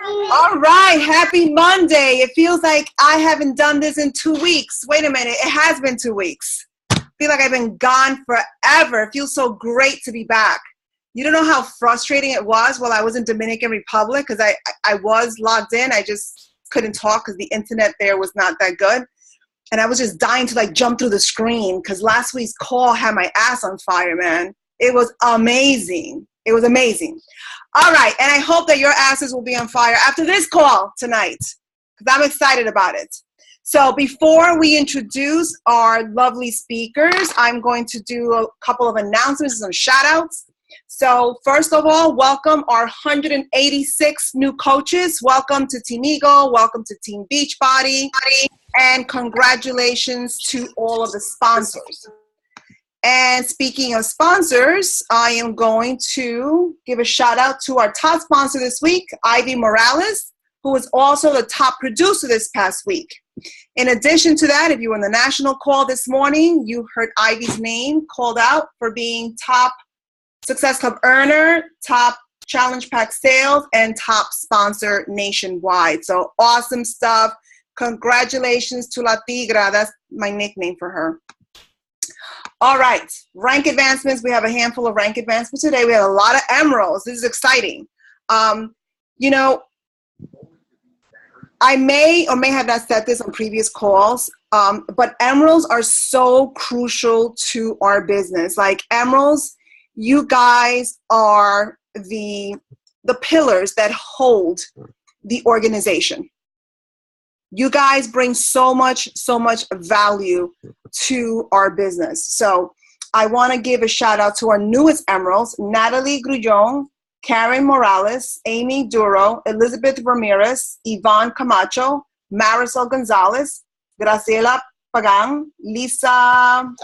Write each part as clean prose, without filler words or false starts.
All right, happy Monday. It feels like I haven't done this in 2 weeks. Wait a minute, it has been 2 weeks. I feel like I've been gone forever. It feels so great to be back. You don't know how frustrating it was while I was in Dominican Republic because I was logged in. I just couldn't talk because the internet there was not that good. And I was just dying to like jump through the screen because last week's call had my ass on fire, man. It was amazing. It was amazing. All right, and I hope that your asses will be on fire after this call tonight because I'm excited about it. So before we introduce our lovely speakers, I'm going to do a couple of announcements and some shout outs. So first of all, welcome our 186 new coaches. Welcome to Team Eagle. Welcome to Team Beachbody. And congratulations to all of the sponsors. And speaking of sponsors, I am going to give a shout out to our top sponsor this week, Ivy Morales, who was also the top producer this past week. In addition to that, if you were on the national call this morning, you heard Ivy's name called out for being top Success Club earner, top Challenge Pack sales, and top sponsor nationwide. So awesome stuff. Congratulations to La Tigra. That's my nickname for her. All right, rank advancements. We have a handful of rank advancements today. We have a lot of emeralds. This is exciting. You know, I may or may have not said this on previous calls, but emeralds are so crucial to our business. Like emeralds, you guys are the pillars that hold the organization. You guys bring so much value to our business. So I want to give a shout out to our newest emeralds, Natalie Grullon, Karen Morales, Amy Duro, Elizabeth Ramirez, Yvonne Camacho, Marisol Gonzalez, Graciela Pagan, Lisa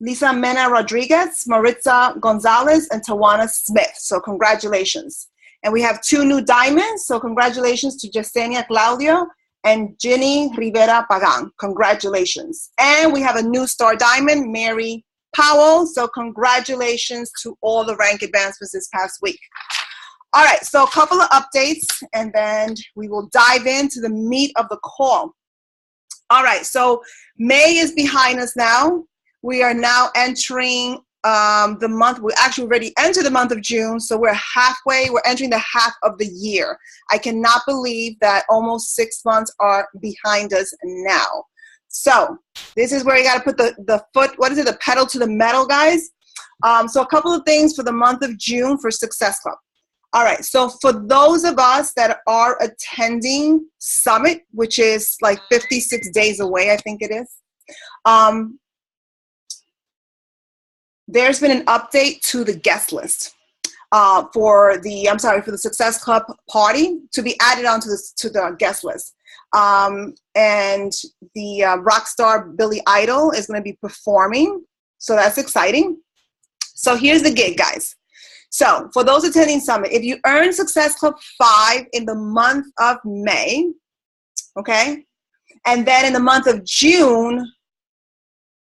Mena Rodriguez, Maritza Gonzalez, and Tawana Smith. So congratulations. And we have 2 new diamonds. So congratulations to Yesenia Claudio and Ginny Rivera Pagan. Congratulations. And we have a new star diamond, Mary Powell. So congratulations to all the rank advancements this past week. All right, so a couple of updates, and then we will dive into the meat of the call. All right, so May is behind us now. We are now entering the month. We actually already entered the month of June, so we're entering the half of the year. I cannot believe that almost 6 months are behind us now. So this is where you got to put the pedal to the metal, guys. So a couple of things for the month of June for Success Club. All right, so for those of us that are attending Summit, which is like 56 days away, I think it is, there's been an update to the guest list for the Success Club party to be added onto the guest list. And the rock star Billy Idol is going to be performing, so that's exciting. So here's the gig, guys. So for those attending Summit, if you earn Success Club 5 in the month of May, okay, and then in the month of June,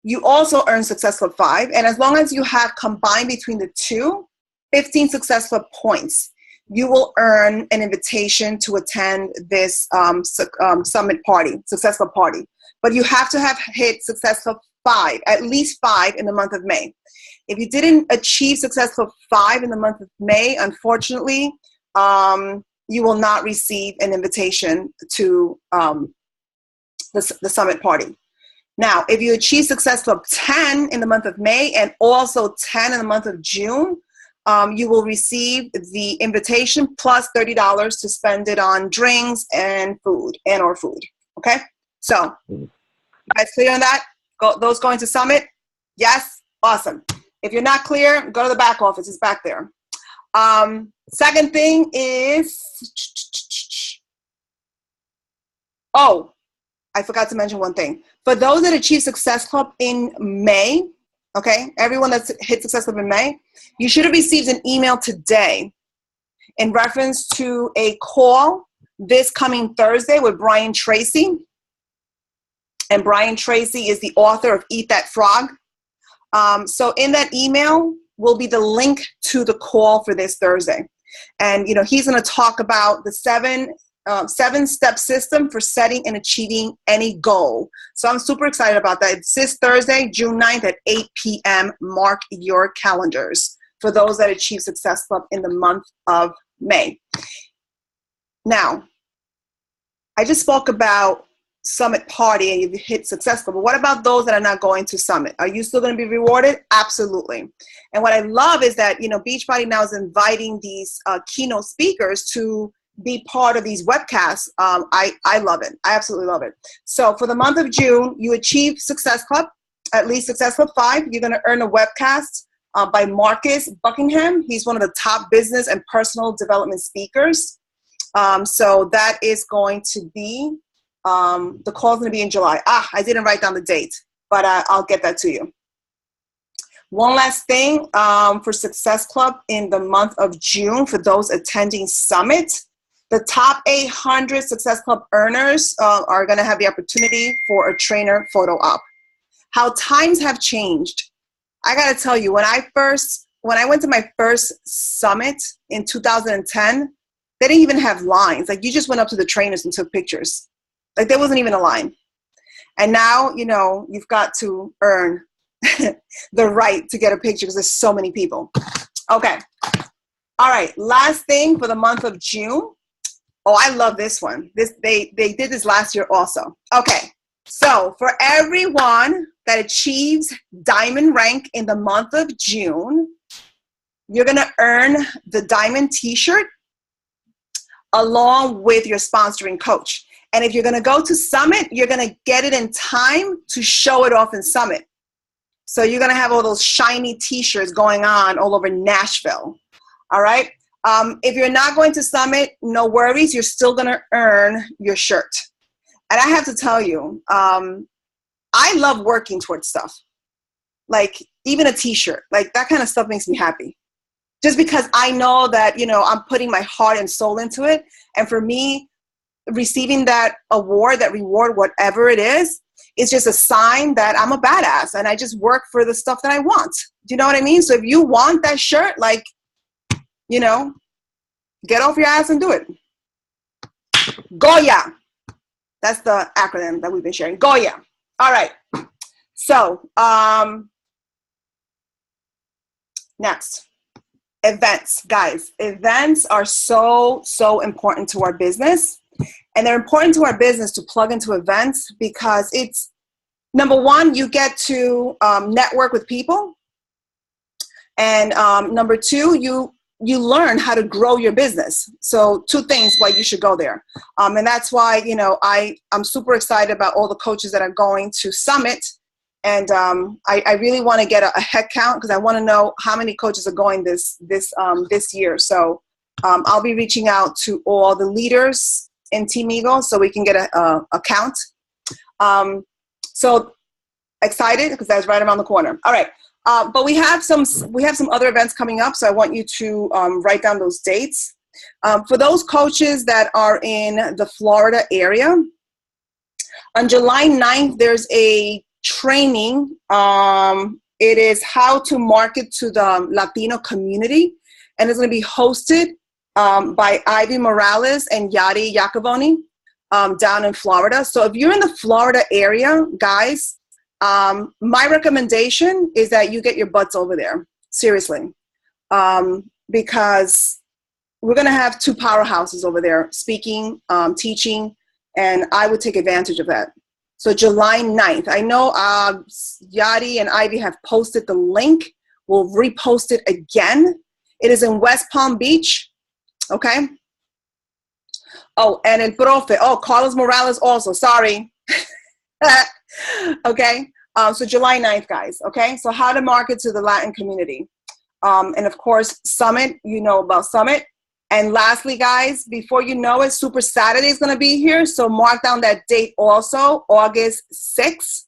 you also earn Success Club 5, and as long as you have combined between the two, 15 Success Club points, you will earn an invitation to attend this Summit party, Success Club party. But you have to have hit Success Club 5, at least 5 in the month of May. If you didn't achieve Success Club 5 in the month of May, unfortunately, you will not receive an invitation to the Summit party. Now, if you achieve Success Club 10 in the month of May and also 10 in the month of June, you will receive the invitation plus $30 to spend it on drinks and food or food. Okay? So, you guys clear on that? Those going to Summit? Yes? Awesome. If you're not clear, go to the back office. It's back there. Second thing is, I forgot to mention one thing. For those that achieve Success Club in May, okay, everyone that's hit Success Club in May, you should have received an email today in reference to a call this coming Thursday with Brian Tracy. And Brian Tracy is the author of Eat That Frog. So in that email will be the link to the call for this Thursday. And, he's going to talk about the seven-step system for setting and achieving any goal. So I'm super excited about that. It's this Thursday, June 9th at 8 p.m. Mark your calendars for those that achieve Success Club in the month of May. Now, I just spoke about Summit Party and you've hit Success Club, but what about those that are not going to Summit? Are you still going to be rewarded? Absolutely. And what I love is that, Beachbody now is inviting these keynote speakers to be part of these webcasts. I love it. I absolutely love it. So for the month of June, you achieve Success Club, at least Success Club 5. You're going to earn a webcast by Marcus Buckingham. He's one of the top business and personal development speakers. So that is going to be, the call is going to be in July. I didn't write down the date, but I'll get that to you. One last thing for Success Club in the month of June, for those attending Summit, the top 800 Success Club earners are going to have the opportunity for a trainer photo op. How times have changed. I got to tell you, when I went to my first Summit in 2010, they didn't even have lines. Like, you just went up to the trainers and took pictures. Like, there wasn't even a line. And now, you've got to earn the right to get a picture because there's so many people. Okay. All right. Last thing for the month of June. Oh, I love this one. They did this last year also. Okay. So for everyone that achieves diamond rank in the month of June, you're going to earn the diamond t-shirt along with your sponsoring coach. And if you're going to go to Summit, you're going to get it in time to show it off in Summit. So you're going to have all those shiny t-shirts going on all over Nashville. All right. If you're not going to Summit, no worries. You're still going to earn your shirt. And I have to tell you, I love working towards stuff. Like even a t-shirt, like that kind of stuff makes me happy. Just because I know that, I'm putting my heart and soul into it. And for me, receiving that award, that reward, whatever it is just a sign that I'm a badass and I just work for the stuff that I want. Do you know what I mean? So if you want that shirt, like, get off your ass and do it. Goya. That's the acronym that we've been sharing. Goya. All right. So, next. Events. Guys, events are so, so important to our business. And they're important to our business to plug into events because it's, number one, you get to network with people. And number two, you learn how to grow your business. So two things why you should go there. And that's why, I'm super excited about all the coaches that are going to Summit. And I really want to get a head count because I want to know how many coaches are going this year. So I'll be reaching out to all the leaders in Team Eagle so we can get a count. So excited because that's right around the corner. All right. But we have some other events coming up, so I want you to write down those dates. For those coaches that are in the Florida area, on July 9th, there's a training. It is how to market to the Latino community, and it's going to be hosted by Ivy Morales and Yadi Iacoboni down in Florida. So if you're in the Florida area, guys, my recommendation is that you get your butts over there, seriously, because we're going to have two powerhouses over there speaking, teaching, and I would take advantage of that. So July 9th, I know Yadi and Ivy have posted the link. We'll repost it again. It is in West Palm Beach, okay? Oh, and El Profe. Oh, Carlos Morales also, sorry. Okay, so July 9th, guys, okay? So how to market to the Latin community. And of course, Summit, you know about Summit. And lastly, guys, before you know it, Super Saturday is going to be here. So mark down that date also, August 6th.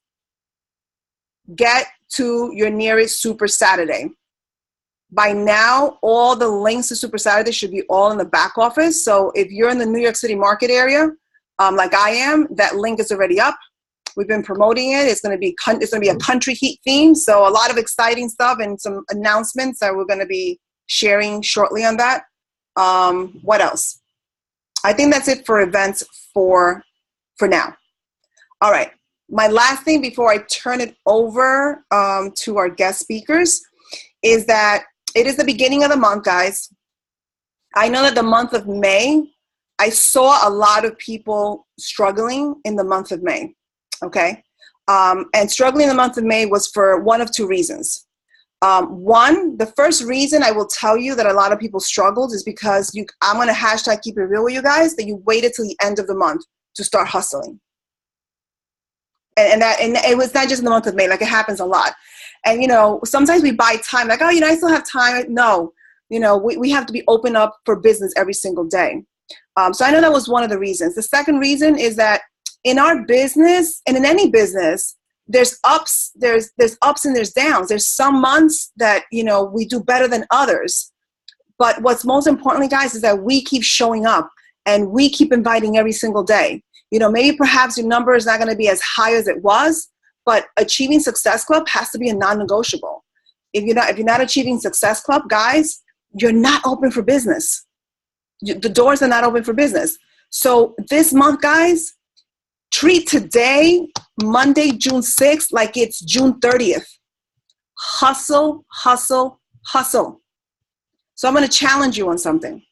Get to your nearest Super Saturday. By now, all the links to Super Saturday should be all in the back office. So if you're in the New York City market area, like I am, that link is already up. We've been promoting it. It's going to be a country heat theme. So a lot of exciting stuff and some announcements that we're going to be sharing shortly on that. What else? I think that's it for events for now. All right. My last thing before I turn it over to our guest speakers is that it is the beginning of the month, guys. I know that the month of May, I saw a lot of people struggling in the month of May, okay? And struggling in the month of May was for one of two reasons. One, the first reason I will tell you that a lot of people struggled is because I'm going to hashtag keep it real with you guys, that you waited till the end of the month to start hustling. And it was not just in the month of May, like it happens a lot. And, you know, sometimes we buy time, like, oh, you know, I still have time. No, you know, we have to be open up for business every single day. So I know that was one of the reasons. The second reason is that in our business and in any business, there's ups and there's downs. There's some months that, you know, we do better than others. But what's most importantly, guys, is that we keep showing up and we keep inviting every single day. You know, maybe perhaps your number is not going to be as high as it was, but achieving Success Club has to be a non-negotiable. If you're not achieving Success Club, guys, you're not open for business. The doors are not open for business. So this month, guys, treat today, Monday, June 6th, like it's June 30th. Hustle, hustle, hustle. So I'm going to challenge you on something.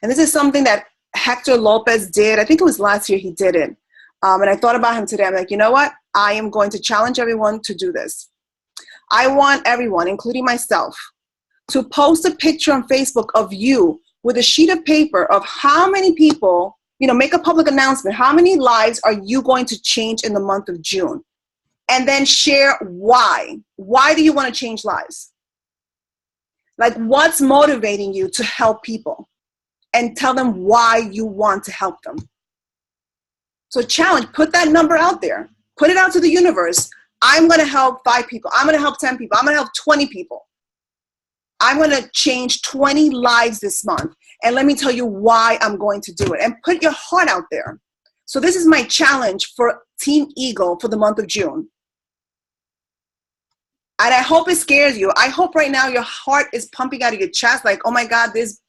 And this is something that Hector Lopez did. I think it was last year he did it. And I thought about him today. I'm like, you know what? I am going to challenge everyone to do this. I want everyone, including myself, to post a picture on Facebook of you with a sheet of paper of how many people, you know, make a public announcement. How many lives are you going to change in the month of June? And then share why. Why do you want to change lives? Like, what's motivating you to help people? And tell them why you want to help them. So challenge, put that number out there. Put it out to the universe. I'm going to help 5 people. I'm going to help 10 people. I'm going to help 20 people. I'm going to change 20 lives this month. And let me tell you why I'm going to do it. And put your heart out there. So this is my challenge for Team Eagle for the month of June. And I hope it scares you. I hope right now your heart is pumping out of your chest like, oh my God, this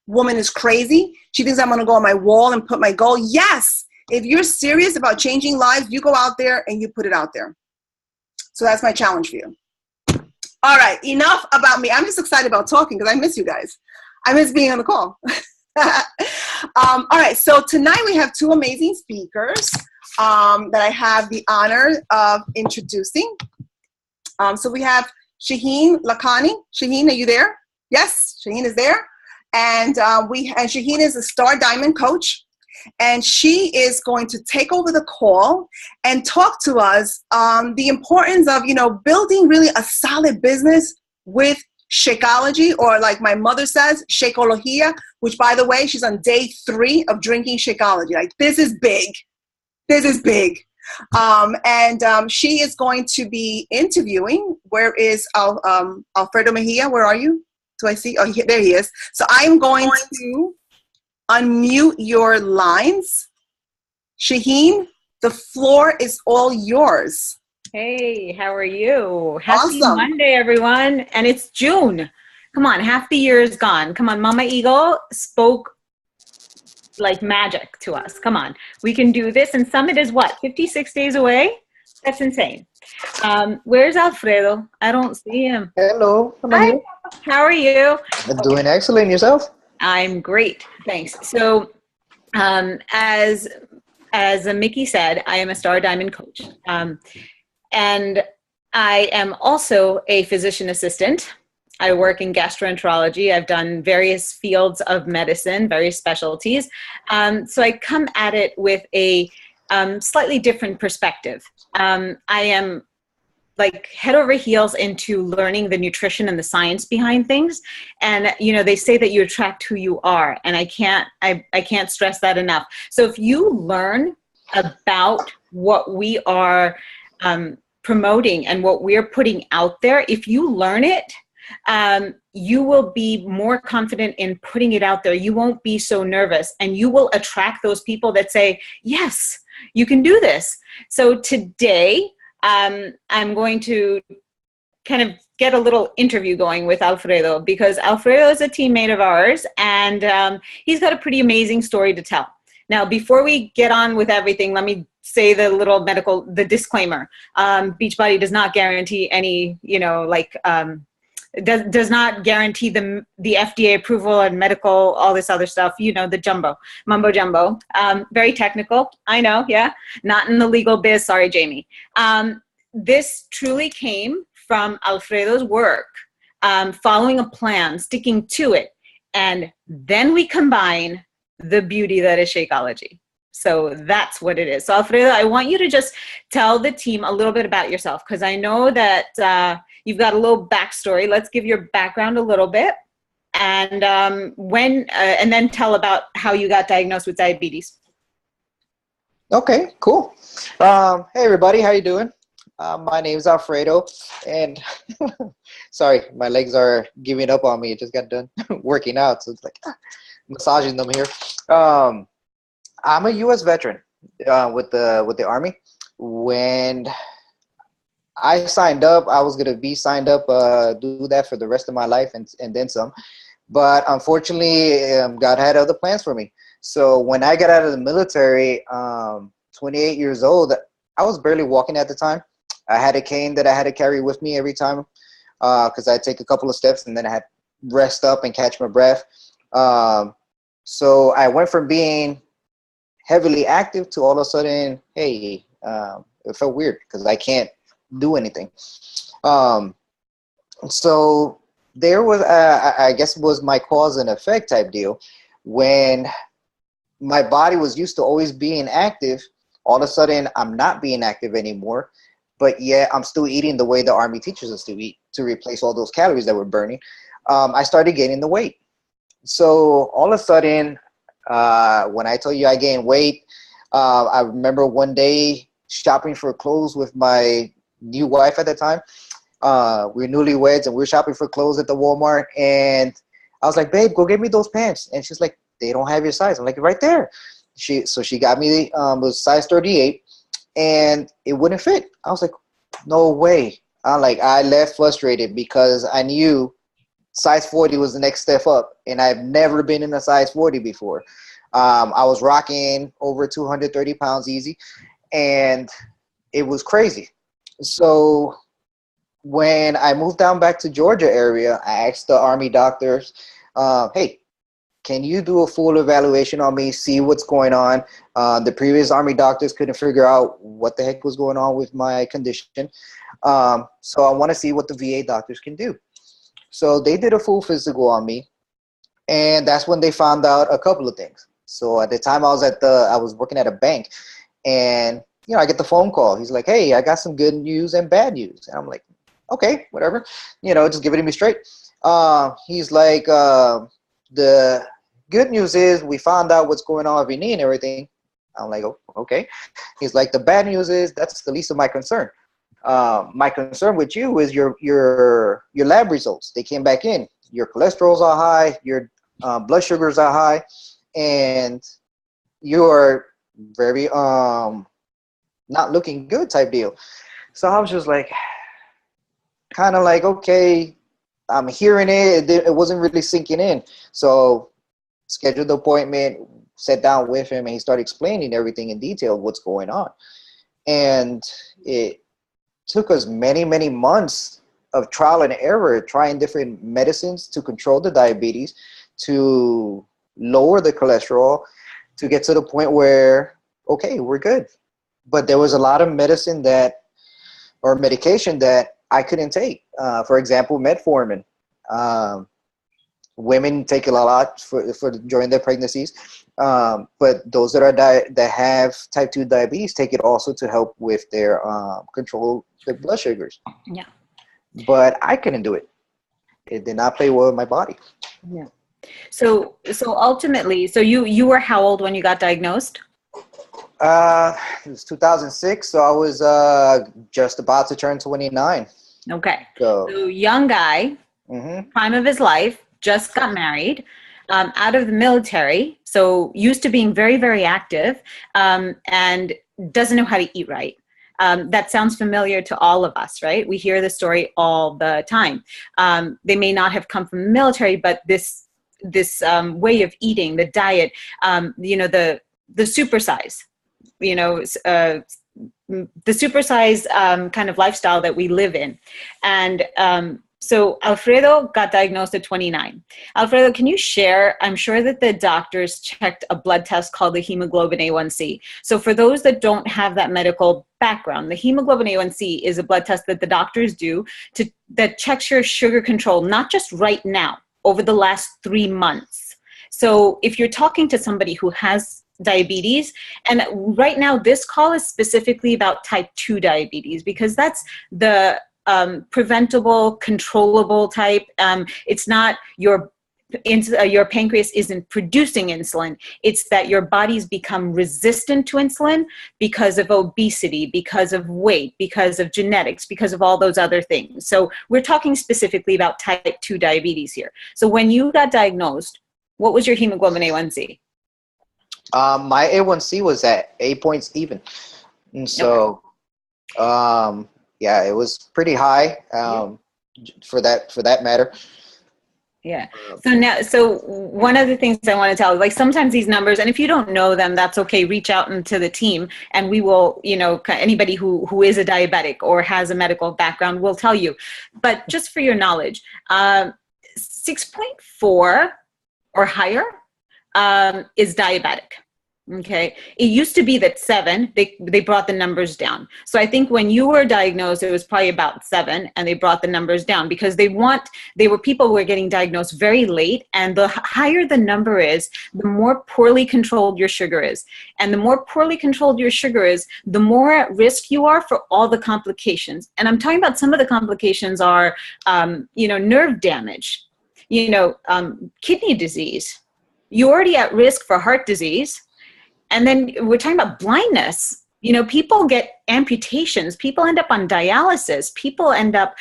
woman is crazy. She thinks I'm going to go on my wall and put my goal. Yes. If you're serious about changing lives, you go out there and you put it out there. So that's my challenge for you. All right. Enough about me. I'm just excited about talking because I miss you guys. I miss being on the call. All right. So tonight we have 2 amazing speakers that I have the honor of introducing. So we have Shaheen Lakhani. Shaheen, are you there? Yes, Shaheen is there. And Shaheen is a Star Diamond coach, and she is going to take over the call and talk to us on the importance of, you know, building really a solid business with Shakeology, or like my mother says, Shakeology, which, by the way, she's on day 3 of drinking Shakeology. Like, this is big. This is big. She is going to be interviewing. Where is Alfredo Mejia? Where are you? Do I see? Oh, there he is. So I'm going to unmute your lines. Shaheen, the floor is all yours. Hey, how are you? Happy Awesome. Monday, everyone. And it's June. Come on, half the year is gone. Come on, Mama Eagle spoke like magic to us. Come on, we can do this. And Summit is what, 56 days away? That's insane. Where's Alfredo? I don't see him. Hello. Hi. How are you? Doing excellent. Yourself? I'm great. Thanks. So as Mickey said, I am a Star Diamond coach. And I am also a physician assistant. I work in gastroenterology. I've done various fields of medicine, various specialties. So I come at it with a slightly different perspective. I am like head over heels into learning the nutrition and the science behind things. And, you know, they say that you attract who you are. And I can't stress that enough. So if you learn about what we are promoting and what we're putting out there, if you learn it, you will be more confident in putting it out there. You won't be so nervous, and you will attract those people that say, yes, you can do this. So today, I'm going to kind of get a little interview going with Alfredo, because Alfredo is a teammate of ours, and he's got a pretty amazing story to tell. Now, before we get on with everything, let me say the disclaimer. Beachbody does not guarantee any, does not guarantee the FDA approval and medical, all this other stuff, the mumbo jumbo. Very technical, I know, yeah. Not in the legal biz, sorry, Jamie. This truly came from Alfredo's work, following a plan, sticking to it, and then we combine the beauty that is Shakeology. So that's what it is. So Alfredo, I want you to just tell the team a little bit about yourself, because I know that you've got a little backstory. Let's give your background a little bit, and and then tell about how you got diagnosed with diabetes. Okay, cool. Hey everybody, how you doing? My name is Alfredo, and sorry, my legs are giving up on me. I just got done working out, so it's like massaging them here. I'm a U.S. veteran with the Army. When I signed up, I was gonna be signed up, do that for the rest of my life and then some. But unfortunately, God had other plans for me. So when I got out of the military, 28 years old, I was barely walking at the time. I had a cane that I had to carry with me every time because I'd take a couple of steps and then I had to rest up and catch my breath. So I went from being heavily active to all of a sudden, hey, it felt weird because I can't do anything. So there was, I guess, was my cause and effect type deal. When my body was used to always being active, all of a sudden I'm not being active anymore, but yet I'm still eating the way the Army teaches us to eat to replace all those calories that we're burning. I started gaining the weight. So all of a sudden, when I tell you I gained weight, I remember one day shopping for clothes with my new wife at the time. We were newlyweds and we were shopping for clothes at the Walmart, and I was like, babe, go get me those pants. And she's like, they don't have your size. I'm like, right there. So she got me, it was size 38, and it wouldn't fit. I was like, no way. I left frustrated because I knew size 40 was the next step up, and I've never been in a size 40 before. I was rocking over 230 pounds easy, and it was crazy. So when I moved down back to Georgia area, I asked the Army doctors, hey, can you do a full evaluation on me, see what's going on? The previous Army doctors couldn't figure out what the heck was going on with my condition. So I want to see what the VA doctors can do. So they did a full physical on me, and that's when they found out a couple of things. So at the time I was working at a bank, and I get the phone call. He's like, hey, I got some good news and bad news. And I'm like, okay, whatever, just give it to me straight. He's like, the good news is we found out what's going on with your knee and everything. I'm like, oh, okay. He's like, the bad news is that's the least of my concern. My concern with you is your lab results. They came back in. Your cholesterols are high. Your blood sugars are high, and you're very not looking good type deal. So I was just like, kind of like, okay, I'm hearing it. It wasn't really sinking in. So scheduled the appointment, sat down with him, and he started explaining everything in detail, what's going on. And it took us many, many months of trial and error, trying different medicines to control the diabetes, to lower the cholesterol, to get to the point where, okay, we're good. But there was a lot of medication that I couldn't take. For example, metformin. Women take it a lot for during their pregnancies, but those that have type 2 diabetes take it also to help with their control their blood sugars. Yeah. But I couldn't do it. It did not play well with my body. Yeah. So ultimately, so you were how old when you got diagnosed? It was 2006, so I was just about to turn 29. Okay. So young guy, prime of his life, just got married, out of the military, so used to being very, very active, and doesn't know how to eat right. That sounds familiar to all of us, right? We hear the story all the time. They may not have come from the military, but this way of eating, the diet, the supersize, the supersize kind of lifestyle that we live in. And so Alfredo got diagnosed at 29. Alfredo, can you share, I'm sure that the doctors checked a blood test called the hemoglobin A1C. So for those that don't have that medical background, the hemoglobin A1C is a blood test that the doctors do that checks your sugar control, not just right now, over the last 3 months. So if you're talking to somebody who has diabetes, and right now this call is specifically about type 2 diabetes, because that's the preventable, controllable type. It's not your pancreas isn't producing insulin. It's that your body's become resistant to insulin because of obesity, because of weight, because of genetics, because of all those other things. So we're talking specifically about type 2 diabetes here. So when you got diagnosed, what was your hemoglobin A1C? My A1C was at 8 points even. And so, okay. Yeah, it was pretty high for that matter. Yeah. So one of the things I want to tell you, like sometimes these numbers, and if you don't know them, that's okay. Reach out into the team and we will, anybody who is a diabetic or has a medical background will tell you. But just for your knowledge, 6.4 or higher is diabetic. Okay. It used to be that 7, they brought the numbers down. So I think when you were diagnosed, it was probably about 7 and they brought the numbers down because people who were getting diagnosed very late, and the higher the number is, the more poorly controlled your sugar is. And the more poorly controlled your sugar is, the more at risk you are for all the complications. And I'm talking about some of the complications are, nerve damage, kidney disease. You're already at risk for heart disease. And then we're talking about blindness. People get amputations. People end up on dialysis. People end up,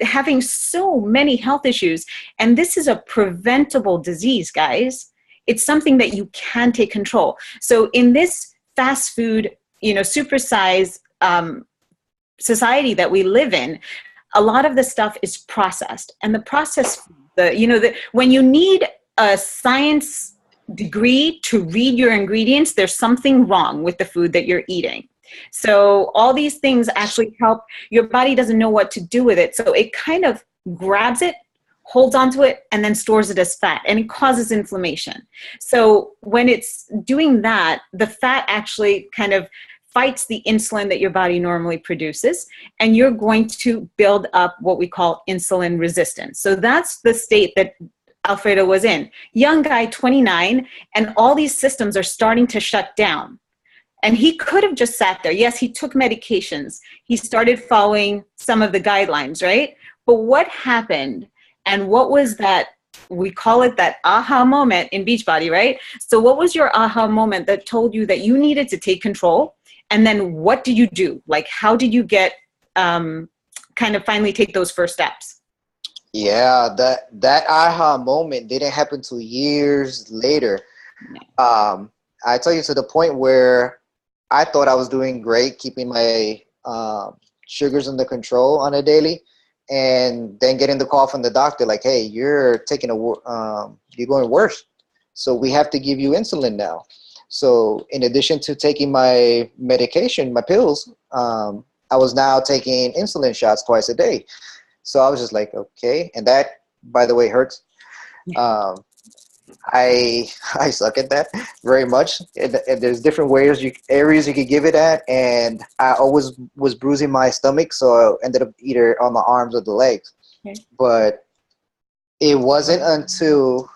having so many health issues. And this is a preventable disease, guys. It's something that you can take control. So in this fast food, supersize society that we live in, a lot of the stuff is processed. And the process, when you need a science degree to read your ingredients, there's something wrong with the food that you're eating. So all these things actually help. Your body doesn't know what to do with it. So it kind of grabs it, holds onto it, and then stores it as fat, and it causes inflammation. So when it's doing that, the fat actually kind of fights the insulin that your body normally produces, and you're going to build up what we call insulin resistance. So that's the state that Alfredo was in. Young guy, 29, and all these systems are starting to shut down. And he could have just sat there. Yes, he took medications. He started following some of the guidelines, right? But what happened, and what was that, we call it that aha moment in Beachbody, right? So what was your aha moment that told you that you needed to take control? And then what did you do? Like, how did you get, kind of finally take those first steps? Yeah, that aha moment didn't happen till years later. I tell you, to the point where I thought I was doing great, keeping my sugars under control on a daily, and then getting the call from the doctor like, "Hey, you're you're going worse, so we have to give you insulin now." So in addition to taking my medication, my pills, I was now taking insulin shots twice a day. So I was just like, okay. And that, by the way, hurts. I suck at that very much. And there's different areas you could give it at. And I always was bruising my stomach. So I ended up either on my arms or the legs. Okay. But it wasn't until,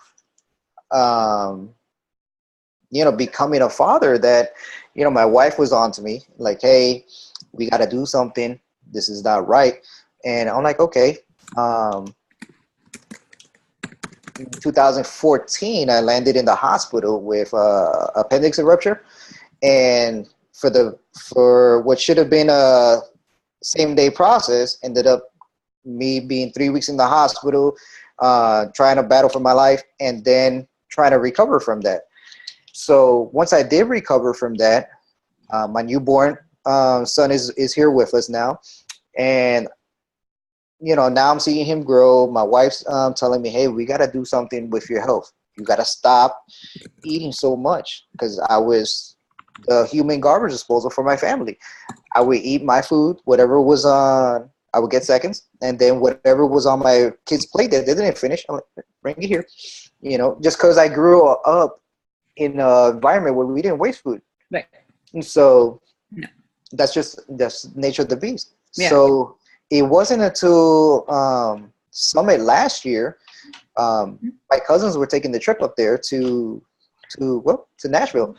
becoming a father that, my wife was on to me like, hey, we got to do something. This is not right. And I'm like, okay. In 2014, I landed in the hospital with appendix rupture, and for what should have been a same-day process, ended up me being 3 weeks in the hospital, trying to battle for my life, and then trying to recover from that. So once I did recover from that, my newborn son is here with us now, and now I'm seeing him grow. My wife's telling me, hey, we got to do something with your health. You got to stop eating so much, because I was the human garbage disposal for my family. I would eat my food, whatever was on, I would get seconds, and then whatever was on my kids' plate that they didn't finish, I'm like, bring it here. Just because I grew up in an environment where we didn't waste food. Right. And so no. that's the nature of the beast. Yeah. So it wasn't until Summit last year, my cousins were taking the trip up there to Nashville.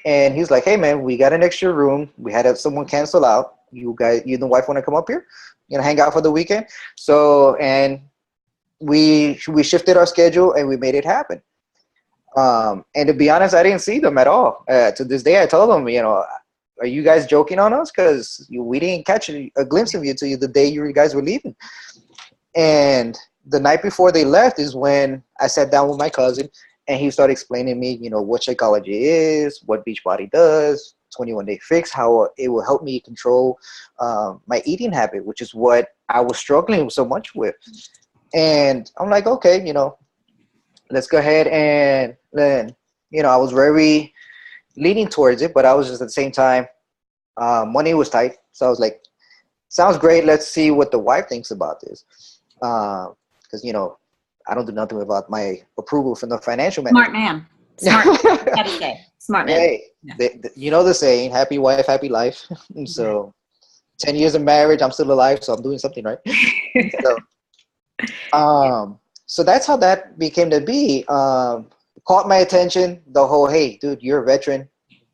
And he's like, hey, man, we got an extra room. We had someone cancel out. You and the wife want to come up here? Hang out for the weekend? So, and we shifted our schedule and we made it happen. And to be honest, I didn't see them at all. To this day, I told them, are you guys joking on us? Because we didn't catch a glimpse of you till the day you guys were leaving. And the night before they left is when I sat down with my cousin, and he started explaining to me, what Shakeology is, what Beachbody does, 21-day fix, how it will help me control my eating habit, which is what I was struggling so much with. And I'm like, okay, let's go ahead and then, I was very leaning towards it, but I was just at the same time, money was tight. So I was like, sounds great. Let's see what the wife thinks about this. Because, I don't do nothing without my approval from the financial man. Smart man. Smart. Gotta say. Smart man. Hey, yeah. The saying, happy wife, happy life. So 10 years of marriage, I'm still alive, so I'm doing something right. So that's how that became to be. Caught my attention, the whole, hey, dude, you're a veteran.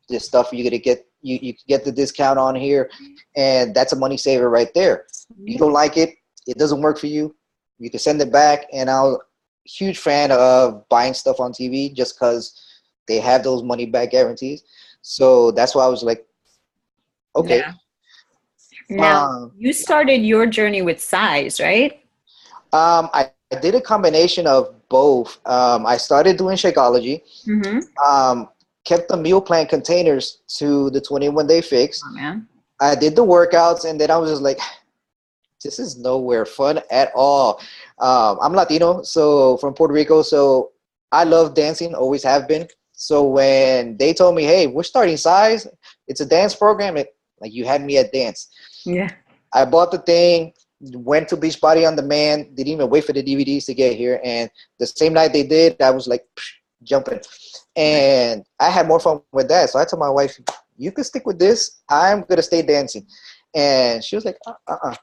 This stuff you're gonna get, you get the discount on here, and that's a money saver right there. You don't like it, it doesn't work for you, you can send it back. And I was a huge fan of buying stuff on TV just because they have those money back guarantees. So that's why I was like, okay. Yeah. Now, you started your journey with size, right? I did a combination of both. I started doing Shakeology, kept the meal plan containers to the 21-day fix. Oh, man. I did the workouts, and then I was just like, this is nowhere fun at all. I'm Latino, so from Puerto Rico, so I love dancing, always have been. So when they told me, hey, we're starting Size, it's a dance program, you had me at dance. Yeah. I bought the thing, went to Beachbody on Demand, didn't even wait for the DVDs to get here, and the same night they did, I was like jumping. And I had more fun with that. So I told my wife, you can stick with this, I'm going to stay dancing. And she was like, I'm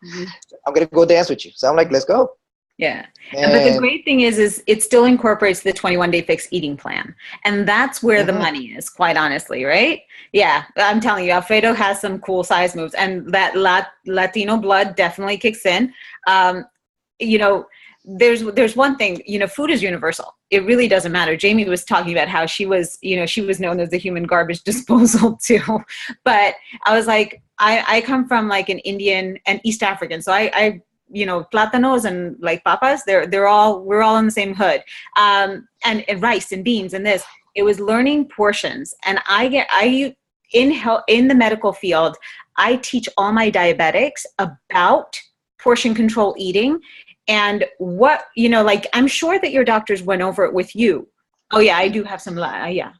going to go dance with you. So I'm like, let's go. Yeah. But the great thing is it still incorporates the 21-day fix eating plan. And that's where the money is, quite honestly, right? Yeah. I'm telling you, Alfredo has some cool size moves, and that Latino blood definitely kicks in. There's one thing, food is universal. It really doesn't matter. Jamie was talking about how she was known as the human garbage disposal too. But I was like, I come from like an Indian and East African. So I plátanos and like papas, we're all in the same hood. And rice and beans and this. It was learning portions. And in the medical field, I teach all my diabetics about portion control eating. And what, I'm sure that your doctors went over it with you. Oh yeah, I do have some, yeah.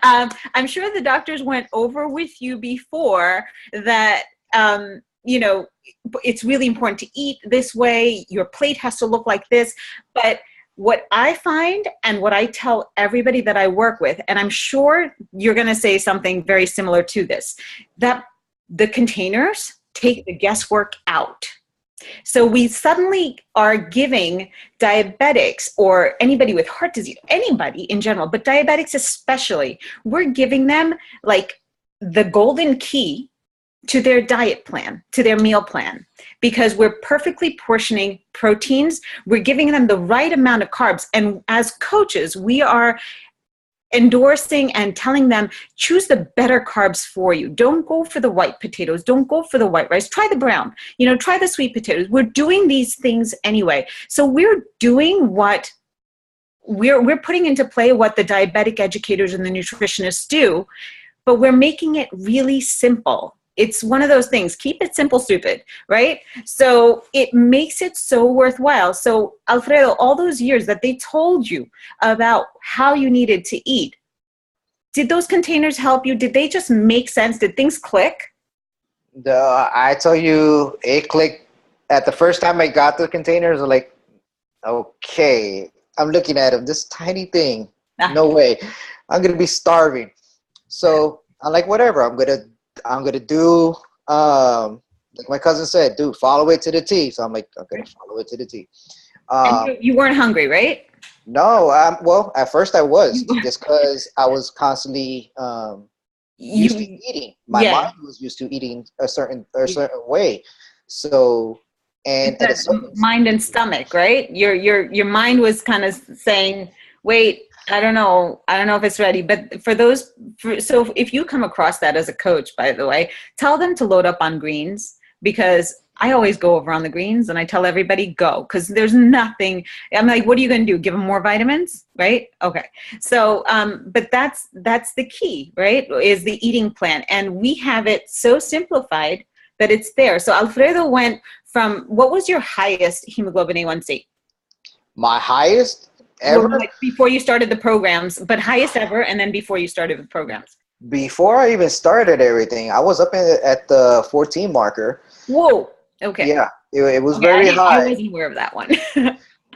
I'm sure the doctors went over with you before that, it's really important to eat this way. Your plate has to look like this. But what I find and what I tell everybody that I work with, and I'm sure you're going to say something very similar to this, that the containers take the guesswork out. So we suddenly are giving diabetics or anybody with heart disease, anybody in general, but diabetics especially, we're giving them like the golden key to their diet plan, to their meal plan, because we're perfectly portioning proteins. We're giving them the right amount of carbs. And as coaches, we are endorsing and telling them, choose the better carbs for you. Don't go for the white potatoes. Don't go for the white rice. Try the brown, try the sweet potatoes. We're doing these things anyway. So we're doing what we're putting into play what the diabetic educators and the nutritionists do. but we're making it really simple. It's one of those things, keep it simple, stupid, right? So it makes it so worthwhile. So Alfredo, all those years that they told you about how you needed to eat, did those containers help you? Did they just make sense? Did things click? I tell you, it clicked at the first time I got the containers. I'm like, okay, I'm looking at them, this tiny thing. No way, I'm gonna be starving. So I'm like, whatever. I'm gonna do. Like my cousin said, dude, follow it to the T. So I'm like, I'm gonna follow it to the T. And you weren't hungry, right? No, well, at first I was, just because I was constantly used to eating. My mind was used to eating a certain way. So, and at a certain mind and stomach, right? Your mind was kind of saying, wait, I don't know if it's ready. But so if you come across that as a coach, by the way, tell them to load up on greens, because I always go over on the greens and I tell everybody go, because there's nothing. I'm like, what are you going to do? Give them more vitamins, right? Okay. So, but that's the key, right? Is the eating plan, and we have it so simplified that it's there. So Alfredo went from, what was your highest hemoglobin A1C? My highest ever? Well, like before you started the programs, but highest ever, and then before you started the programs. Before I even started everything, I was up at the 14 marker. Whoa. Okay. Yeah, it was very high. I wasn't aware of that one.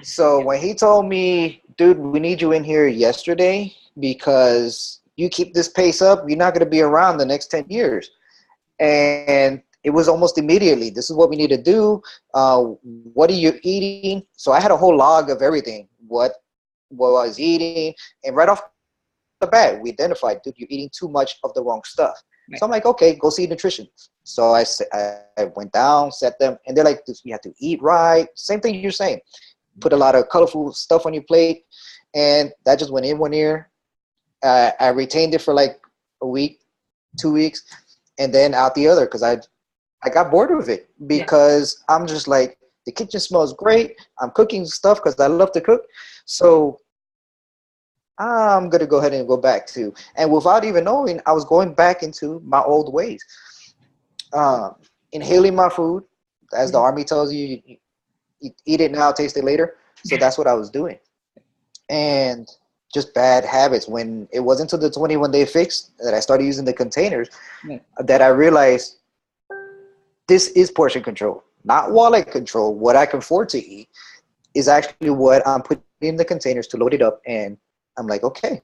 So when he told me, dude, we need you in here yesterday because you keep this pace up, you're not going to be around the next 10 years. And it was almost immediately, this is what we need to do. What are you eating? So I had a whole log of everything, what I was eating. And right off the bat, we identified, dude, you're eating too much of the wrong stuff. Right. So I'm like, okay, go see a nutritionist. So I went down, set them, and they're like, you have to eat right. Same thing you're saying. Put a lot of colorful stuff on your plate. And that just went in one ear. I retained it for like a week, 2 weeks, and then out the other, because I got bored with it, because I'm just like, the kitchen smells great. I'm cooking stuff because I love to cook. So I'm going to go ahead and go back to, and without even knowing, I was going back into my old ways. Inhaling my food, as the Army tells you, you eat it now, taste it later. So that's what I was doing. And just bad habits. When it wasn't until the 21-day fix that I started using the containers, that I realized this is portion control, not wallet control. What I can afford to eat is actually what I'm putting in the containers to load it up. And I'm like, okay.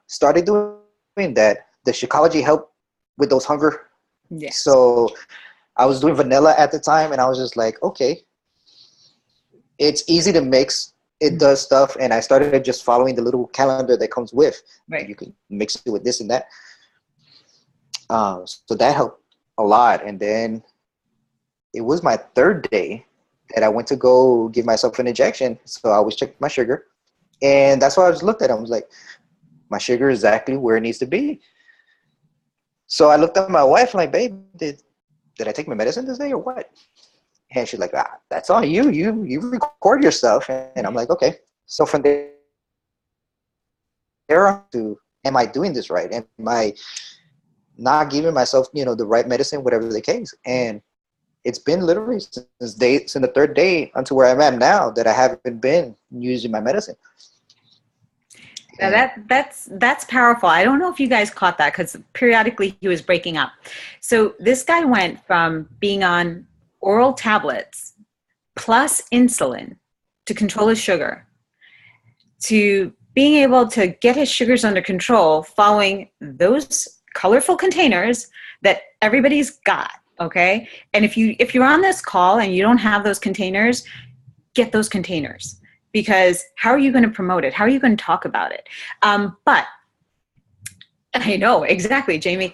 Started doing that. The Shakeology helped with those hunger. Yeah. So I was doing vanilla at the time, and I was just like, okay, it's easy to mix. It does stuff. And I started just following the little calendar that comes with. Right. You can mix it with this and that. So that helped a lot. And then it was my third day that I went to go give myself an injection. So I always check my sugar. And that's why I just looked at it. I was like, my sugar is exactly where it needs to be. So I looked at my wife like, babe, did I take my medicine this day or what? And she's like, that's on you. You record yourself. And I'm like, okay. So from there on to, am I doing this right? Am I not giving myself, the right medicine, whatever the case? And it's been literally since the third day until where I'm at now that I haven't been using my medicine. Now that's powerful. I don't know if you guys caught that, because periodically he was breaking up. So this guy went from being on oral tablets plus insulin to control his sugar to being able to get his sugars under control following those colorful containers that everybody's got. Okay. And if you're on this call and you don't have those containers, get those containers. Because how are you going to promote it? How are you going to talk about it? But I know, exactly, Jamie.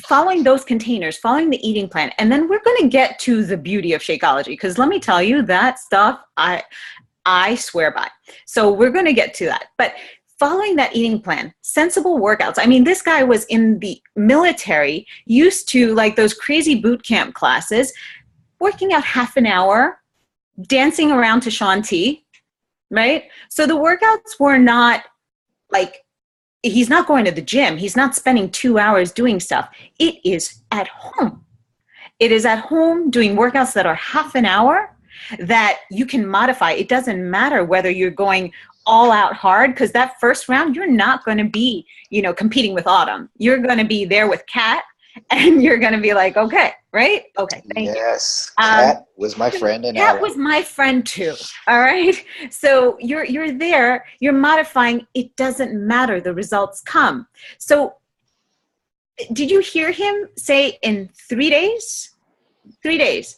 Following those containers, following the eating plan, and then we're going to get to the beauty of Shakeology, because let me tell you, that stuff I swear by. So we're going to get to that. But following that eating plan, sensible workouts. I mean, this guy was in the military, used to like those crazy boot camp classes, working out half an hour, dancing around to Shaun T, right? So the workouts were not like he's not going to the gym. He's not spending 2 hours doing stuff. It is at home. It is at home doing workouts that are half an hour that you can modify. It doesn't matter whether you're going all out hard, because that first round, you're not going to be, competing with Autumn. You're going to be there with Kat, and you're going to be like, okay, right? Okay, thank you. Yes, Kat was my friend and Kat was my friend too, all right? So you're there, you're modifying. It doesn't matter. The results come. So did you hear him say in 3 days? 3 days.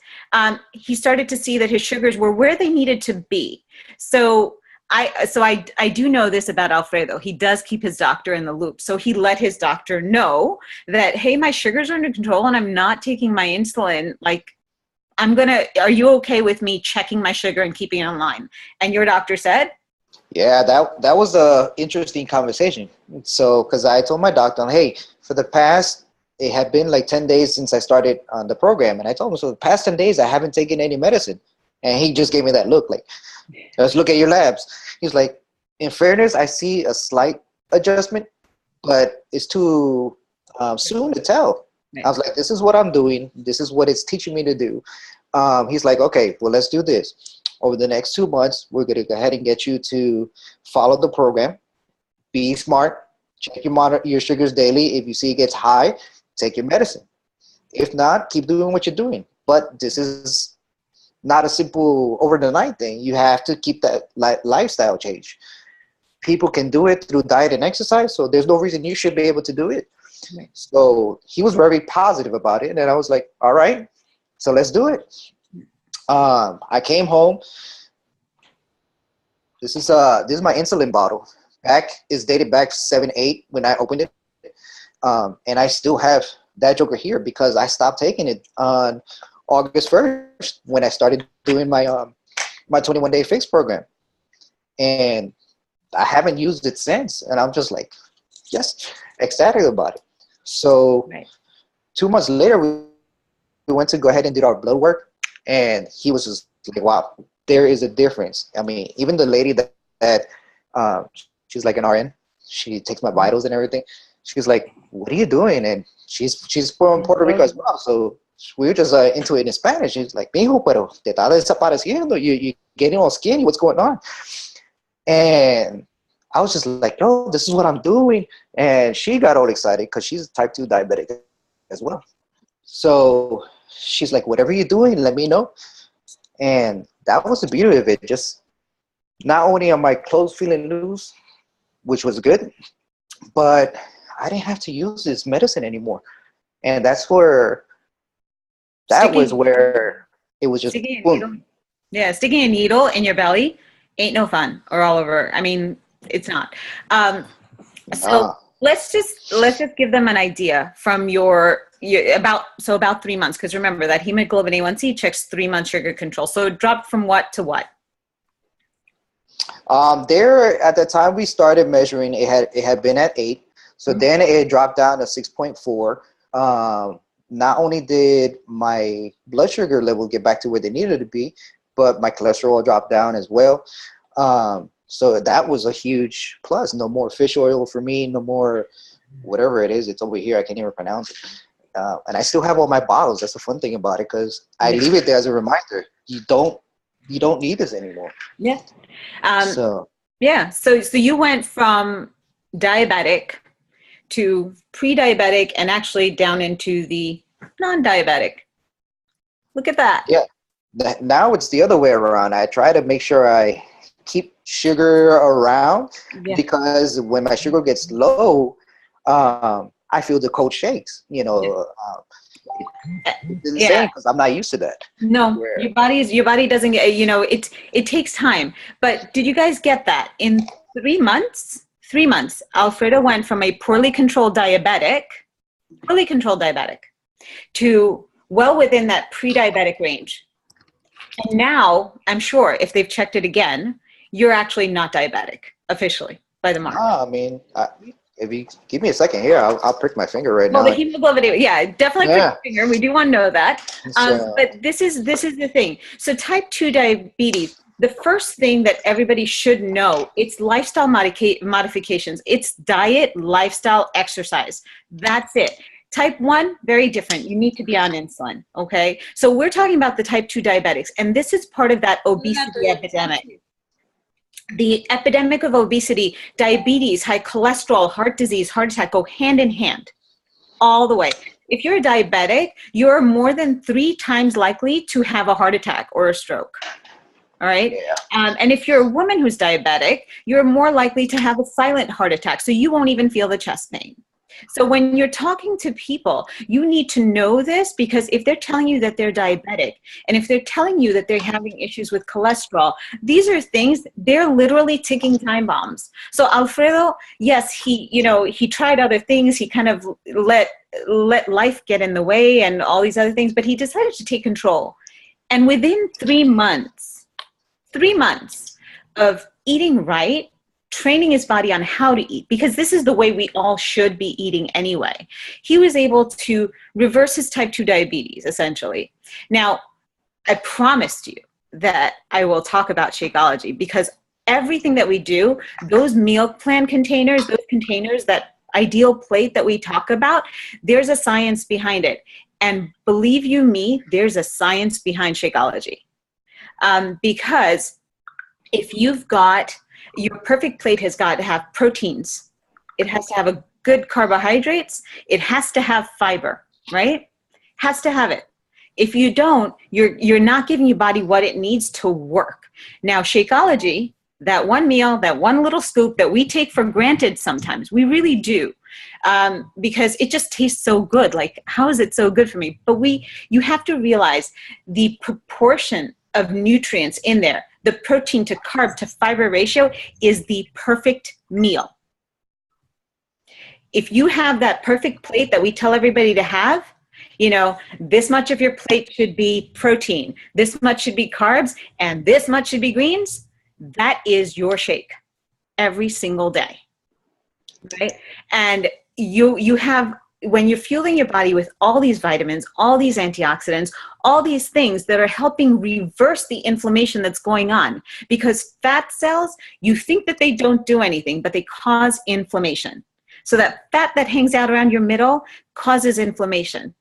He started to see that his sugars were where they needed to be. So I do know this about Alfredo. He does keep his doctor in the loop. So he let his doctor know that, hey, my sugars are under control and I'm not taking my insulin. Like, are you okay with me checking my sugar and keeping it in line? And your doctor said? Yeah, that was a interesting conversation. So, because I told my doctor, hey, for the past, it had been like 10 days since I started on the program. And I told him, so the past 10 days, I haven't taken any medicine. And he just gave me that look, like, let's look at your labs. He's like, in fairness, I see a slight adjustment, but it's too soon to tell. I was like, this is what I'm doing. This is what it's teaching me to do. He's like, okay, well, let's do this. Over the next 2 months, we're going to go ahead and get you to follow the program. Be smart. Check your sugars daily. If you see it gets high, take your medicine. If not, keep doing what you're doing. But this is not a simple over the night thing. You have to keep that lifestyle change. People can do it through diet and exercise, so there's no reason you should be able to do it. Right. So he was very positive about it, and I was like, all right, so let's do it. I came home. This is my insulin bottle. Is dated back 7-8 when I opened it, and I still have that joker here because I stopped taking it on August 1st when I started doing my 21-day fix program, and I haven't used it since. And I'm just like, just ecstatic about it. So 2 months later, we went to go ahead and did our blood work, and he was just like, wow, there is a difference. I mean, even the lady that she's like an RN, she takes my vitals and everything. She's like, what are you doing? And she's from Puerto Rico as well, so we were just into it in Spanish. She's like, mijo, pero te está desapareciendo. You're getting all skinny. What's going on? And I was just like, no, this is what I'm doing. And she got all excited because she's type 2 diabetic as well. So she's like, whatever you're doing, let me know. And that was the beauty of it. Just not only am my clothes feeling loose, which was good, but I didn't have to use this medicine anymore. And that's where it was just boom. Yeah, sticking a needle in your belly ain't no fun, or all over. I mean, it's not. Let's just give them an idea from about 3 months, because remember that hemoglobin A1C checks 3 months sugar control. So it dropped from what to what? There at the time we started measuring, it had been at 8. So then it dropped down to 6.4. Not only did my blood sugar level get back to where they needed to be, but my cholesterol dropped down as well. So that was a huge plus. No more fish oil for me. No more whatever it is. It's over here. I can't even pronounce it. And I still have all my bottles. That's the fun thing about it, because I leave it there as a reminder. You don't need this anymore. Yeah. So you went from diabetic to pre-diabetic and actually down into the non-diabetic. Look at that. Yeah. Now it's the other way around. I try to make sure I keep sugar around, because when my sugar gets low, I feel the cold shakes, it's insane because I'm not used to that. No, your body doesn't get, it takes time. But did you guys get that? In 3 months, Alfredo went from a poorly controlled diabetic to well within that pre-diabetic range. And now, I'm sure if they've checked it again, you're actually not diabetic officially by the mark. I mean, if you give me a second here, I'll prick my finger right now. Well, the hemoglobin, definitely prick your finger. We do want to know that. But this is the thing. So type 2 diabetes, the first thing that everybody should know, it's lifestyle modifications. It's diet, lifestyle, exercise. That's it. Type 1, very different. You need to be on insulin, okay? So we're talking about the type 2 diabetics, and this is part of that obesity epidemic. The epidemic of obesity, diabetes, high cholesterol, heart disease, heart attack go hand in hand all the way. If you're a diabetic, you're more than 3 times likely to have a heart attack or a stroke. All right. Yeah. And if you're a woman who's diabetic, you're more likely to have a silent heart attack. So you won't even feel the chest pain. So when you're talking to people, you need to know this, because if they're telling you that they're diabetic, and if they're telling you that they're having issues with cholesterol, these are things, they're literally ticking time bombs. So Alfredo, yes, he tried other things. He kind of let life get in the way and all these other things, but he decided to take control. And within 3 months of eating right, training his body on how to eat, because this is the way we all should be eating anyway, he was able to reverse his type 2 diabetes, essentially. Now, I promised you that I will talk about Shakeology, because everything that we do, those meal plan containers, those containers, that ideal plate that we talk about, there's a science behind it. And believe you me, there's a science behind Shakeology. Because if you've got, your perfect plate has got to have proteins. It has to have a good carbohydrates. It has to have fiber, right? Has to have it. If you don't, you're not giving your body what it needs to work. Now, Shakeology, that one meal, that one little scoop that we take for granted sometimes, we really do, because it just tastes so good. Like, how is it so good for me? But you have to realize the proportion of nutrients in there. The protein to carb to fiber ratio is the perfect meal. If you have that perfect plate that we tell everybody to have, this much of your plate should be protein, this much should be carbs, and this much should be greens, that is your shake every single day, right? And you have, when you're fueling your body with all these vitamins, all these antioxidants, all these things that are helping reverse the inflammation that's going on, because fat cells, you think that they don't do anything, but they cause inflammation. So that fat that hangs out around your middle causes inflammation.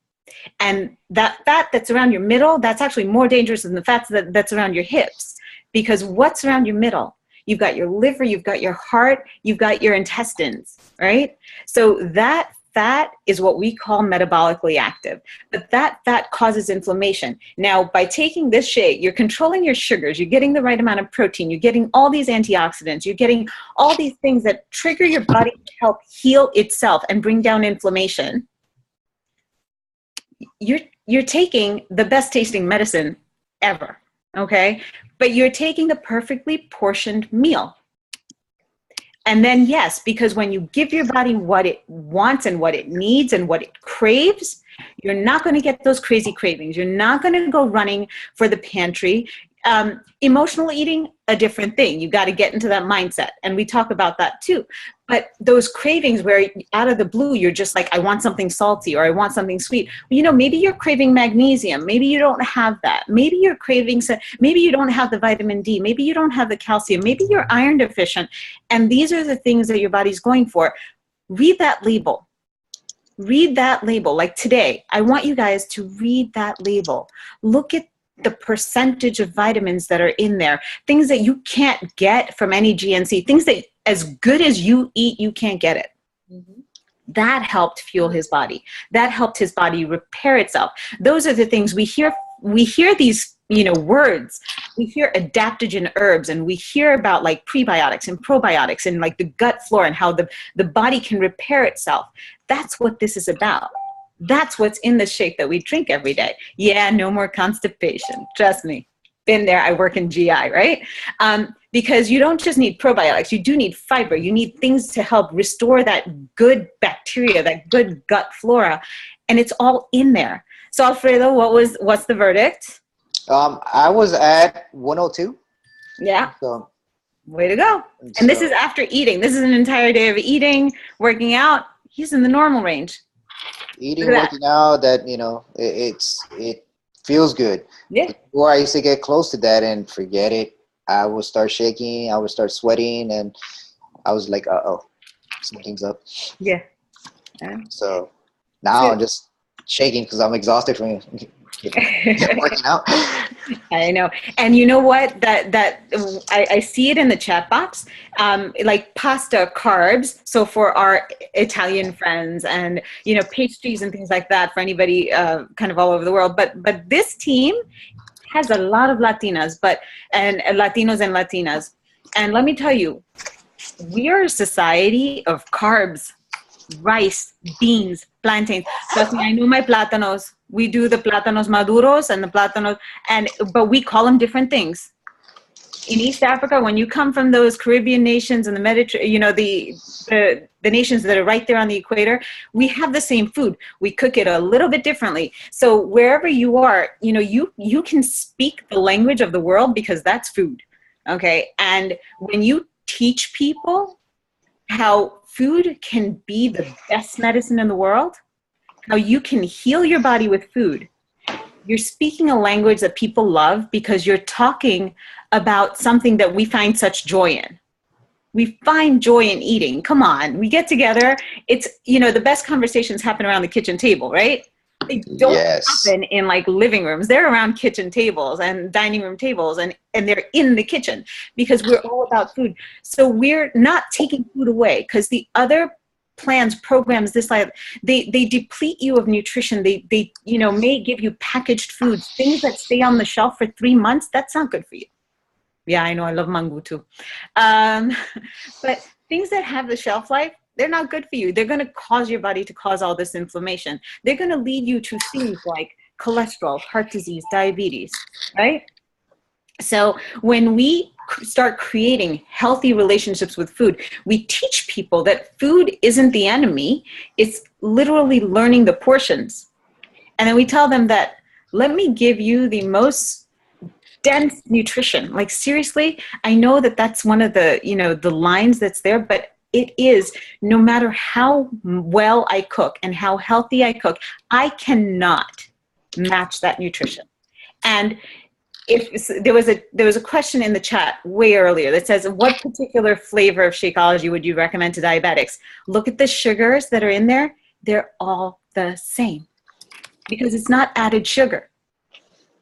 And that fat that's around your middle, that's actually more dangerous than the fat that's around your hips, because what's around your middle? You've got your liver, you've got your heart, you've got your intestines, right? So that fat is what we call metabolically active, but that fat causes inflammation. Now, by taking this shake, you're controlling your sugars, you're getting the right amount of protein, you're getting all these antioxidants, you're getting all these things that trigger your body to help heal itself and bring down inflammation. You're taking the best tasting medicine ever, okay? But you're taking the perfectly portioned meal. And then, yes, because when you give your body what it wants and what it needs and what it craves, you're not going to get those crazy cravings. You're not going to go running for the pantry. Emotional eating, a different thing. You got to get into that mindset. And we talk about that too. But those cravings where out of the blue, you're just like, I want something salty or I want something sweet. Maybe you're craving magnesium. Maybe you don't have that. Maybe you're craving, maybe you don't have the vitamin D. Maybe you don't have the calcium. Maybe you're iron deficient. And these are the things that your body's going for. Read that label. Read that label. Like today, I want you guys to read that label. Look at the percentage of vitamins that are in there, things that you can't get from any GNC, things that as good as you eat, you can't get it. Mm-hmm. That helped fuel his body. That helped his body repair itself. Those are the things we hear these, words. We hear adaptogen herbs, and we hear about like prebiotics and probiotics and like the gut flora and how the body can repair itself. That's what this is about. That's what's in the shake that we drink every day. Yeah, no more constipation. Trust me. Been there. I work in GI, right? Because you don't just need probiotics. You do need fiber. You need things to help restore that good bacteria, that good gut flora. And it's all in there. So Alfredo, what's the verdict? I was at 102. Yeah. So, way to go. And this is after eating. This is an entire day of eating, working out. He's in the normal range. Eating, working out, that it feels good. Yeah. Before I used to get close to that and forget it. I would start shaking, I would start sweating, and I was like, uh-oh, something's up. Yeah. Yeah. So now So, I'm just shaking because I'm exhausted from working out. I know. And you know what? I see it in the chat box. Like pasta, carbs. So for our Italian friends, and pastries and things like that for anybody kind of all over the world. But this team has a lot of Latinas, and Latinos and Latinas. And let me tell you, we are a society of carbs, rice, beans, plantains. Trust me, I know my plátanos. We do the plátanos maduros and the plátanos, but we call them different things. In East Africa, when you come from those Caribbean nations and the Mediterranean, the nations that are right there on the equator, we have the same food. We cook it a little bit differently. So wherever you are, you can speak the language of the world because that's food. Okay. And when you teach people how food can be the best medicine in the world, how you can heal your body with food, you're speaking a language that people love because you're talking about something that we find such joy in. We find joy in eating. Come on, we get together. It's, the best conversations happen around the kitchen table, right? They don't happen in like living rooms. They're around kitchen tables and dining room tables, and they're in the kitchen because we're all about food. So we're not taking food away, because the other plans, programs, they deplete you of nutrition. They may give you packaged foods, things that stay on the shelf for 3 months. That's not good for you. Yeah, I know. I love mango too. But things that have the shelf life, they're not good for you. They're going to cause your body to cause all this inflammation. They're going to lead you to things like cholesterol, heart disease, diabetes, right? So when we start creating healthy relationships with food, we teach people that food isn't the enemy. It's literally learning the portions. And then we tell them that, let me give you the most dense nutrition. Like, seriously, I know that that's one of the, the lines that's there, but it is, no matter how well I cook and how healthy I cook, I cannot match that nutrition. And if there was a question in the chat way earlier that says, what particular flavor of Shakeology would you recommend to diabetics? Look at the sugars that are in there. They're all the same because it's not added sugar.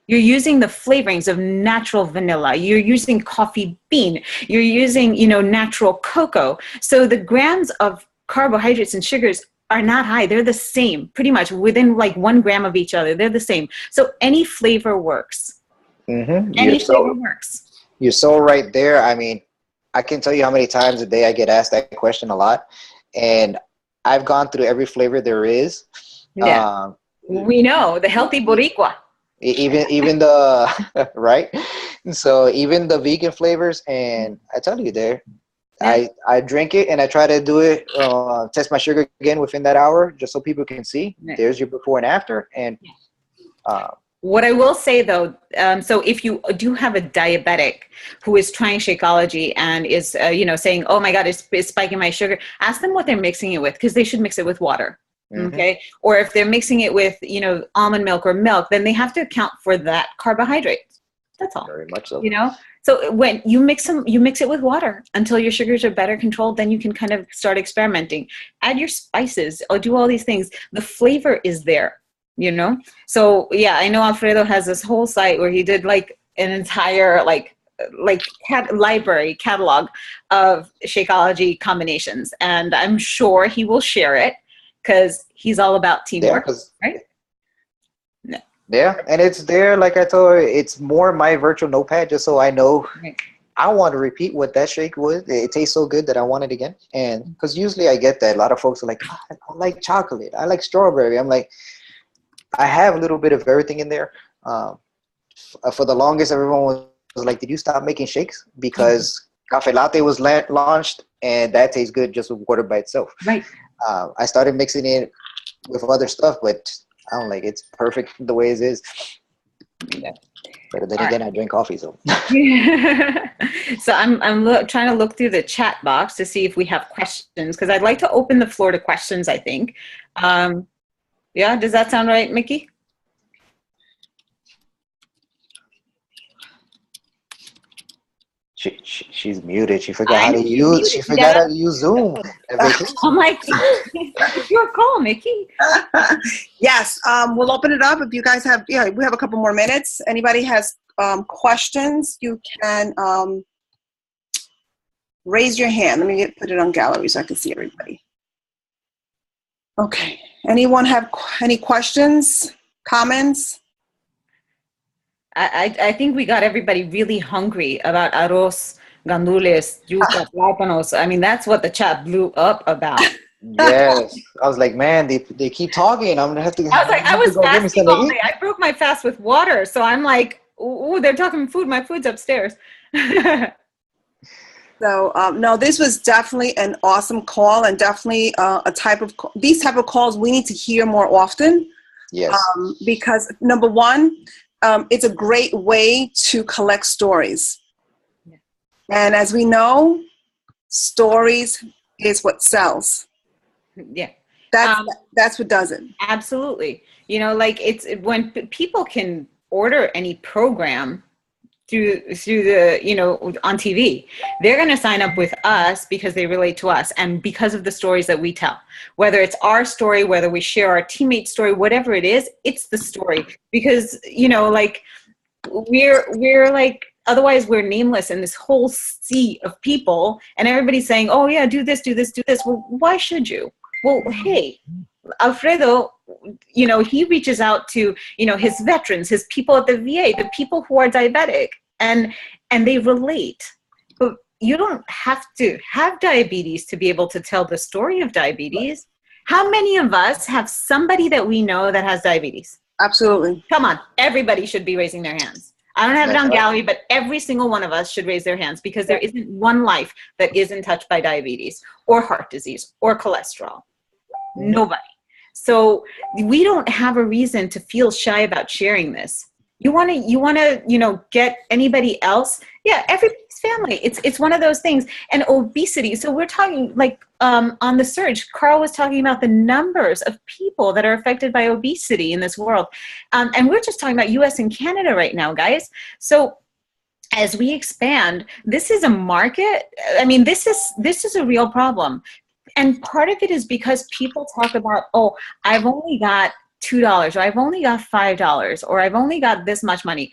You're using the flavorings of natural vanilla. You're using coffee bean. You're using, natural cocoa. So the grams of carbohydrates and sugars are not high. They're the same, pretty much within like 1 gram of each other. They're the same. So any flavor works. Mm-hmm. Any flavor works. You're so right there. I mean, I can tell you how many times a day I get asked that question a lot. And I've gone through every flavor there is. Yeah. We know the healthy Boricua. Even the right, so even the vegan flavors, and I tell you there, yeah. I drink it and I try to do it, test my sugar again within that hour, just so people can see. Yeah. There's your before and after. And what I will say though, so if you do have a diabetic who is trying Shakeology and is saying, oh my God, it's spiking my sugar, ask them what they're mixing it with, because they should mix it with water. Mm-hmm. Okay. Or if they're mixing it with, almond milk or milk, then they have to account for that carbohydrate. That's all. Very much so. So when you mix it with water until your sugars are better controlled, then you can kind of start experimenting. Add your spices or do all these things. The flavor is there, So yeah, I know Alfredo has this whole site where he did like an entire library catalog of Shakeology combinations, and I'm sure he will share it, because he's all about teamwork, right? No. Yeah, and it's there, like I told her, it's more my virtual notepad, just so I know. Right. I want to repeat what that shake was. It tastes so good that I want it again. And because usually I get that. A lot of folks are like, I like chocolate. I like strawberry. I'm like, I have a little bit of everything in there. For the longest, everyone was like, did you stop making shakes? Because Cafe Latte was launched, and that tastes good just with water by itself. Right. I started mixing it with other stuff, but I don't like it. It's perfect the way it is. Yeah. But then again, I drink coffee, so. So I'm trying to look through the chat box to see if we have questions, because I'd like to open the floor to questions, I think. Yeah, does that sound right, Mickey? She's muted. She forgot how to use. She forgot how to use Zoom. I'm like, your call, Mickey. Yes, we'll open it up if you guys have. Yeah, we have a couple more minutes. Anybody has questions? You can raise your hand. Let me put it on gallery so I can see everybody. Okay. Anyone have any questions, comments? I think we got everybody really hungry about arroz, gandules, yuca, plátanos. I mean, that's what the chat blew up about. Yes, I was like, man, they keep talking. I'm gonna have to. I was like, I was go get me fasting something all to day. eat. I broke my fast with water, so I'm like, ooh, they're talking food. My food's upstairs. So no, this was definitely an awesome call, and definitely these type of calls we need to hear more often. Yes. Because number one, it's a great way to collect stories. Yeah. And as we know, stories is what sells. Yeah. That's what does it. Absolutely. You know, like when people can order any program through the, you know, on TV, they're going to sign up with us because they relate to us and because of the stories that we tell. Whether it's our story, whether we share our teammate's story, whatever it is, it's the story. Because, you know, like we're like, otherwise we're nameless in this whole sea of people and everybody's saying, oh yeah, do this, do this, do this. Well, why should you? Well, hey, Alfredo, you know, he reaches out to, you know, his veterans, his people at the VA, the people who are diabetic, and they relate. But you don't have to have diabetes to be able to tell the story of diabetes. How many of us have somebody that we know that has diabetes? Absolutely. Come on, everybody should be raising their hands. I don't have it on gallery, but every single one of us should raise their hands because there isn't one life that isn't touched by diabetes or heart disease or cholesterol. Nobody. So we don't have a reason to feel shy about sharing this. You want to, you know, get anybody else. Yeah, everybody's family. It's one of those things. And obesity. So we're talking like on the surge, Carl was talking about the numbers of people that are affected by obesity in this world. And we're just talking about US and Canada right now, guys. So as we expand, this is a market. I mean, this is a real problem. And part of it is because people talk about, oh, I've only got $2, or I've only got $5, or I've only got this much money.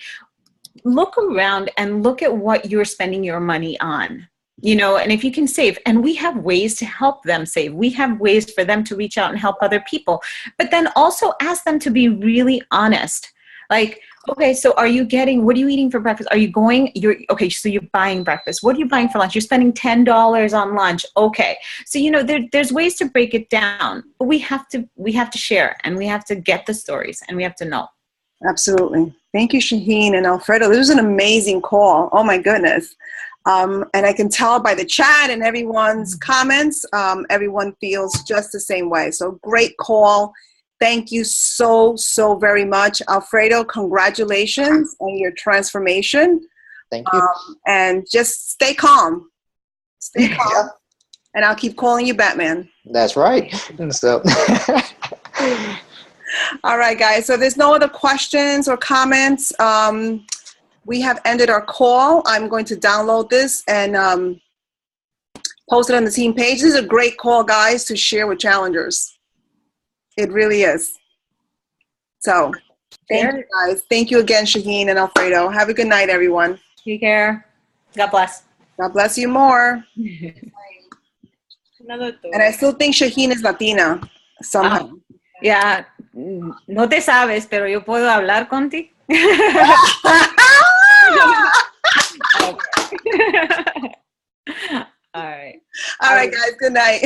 Look around and look at what you're spending your money on, you know, and if you can save, and we have ways to help them save. We have ways for them to reach out and help other people, but then also ask them to be really honest. Like, okay, so what are you eating for breakfast? Okay, so you're buying breakfast. What are you buying for lunch? You're spending $10 on lunch. Okay. So, you know, there's ways to break it down, but we have to share, and we have to get the stories, and we have to know. Absolutely. Thank you, Shaheen and Alfredo. This was an amazing call. Oh my goodness. And I can tell by the chat and everyone's comments, everyone feels just the same way. So great call. Thank you so very much. Alfredo, congratulations on your transformation. Thank you. And just stay calm. Stay calm. Yeah. And I'll keep calling you Batman. That's right. So. All right, guys. So there's no other questions or comments. We have ended our call. I'm going to download this and post it on the team page. This is a great call, guys, to share with challengers. It really is. So thank you, guys. Thank you again, Shaheen and Alfredo. Have a good night, everyone. Take care. God bless. God bless you more. And I still think Shaheen is Latina somehow. Yeah, no te sabes, pero yo puedo hablar contigo. All right. All right, guys. Good night.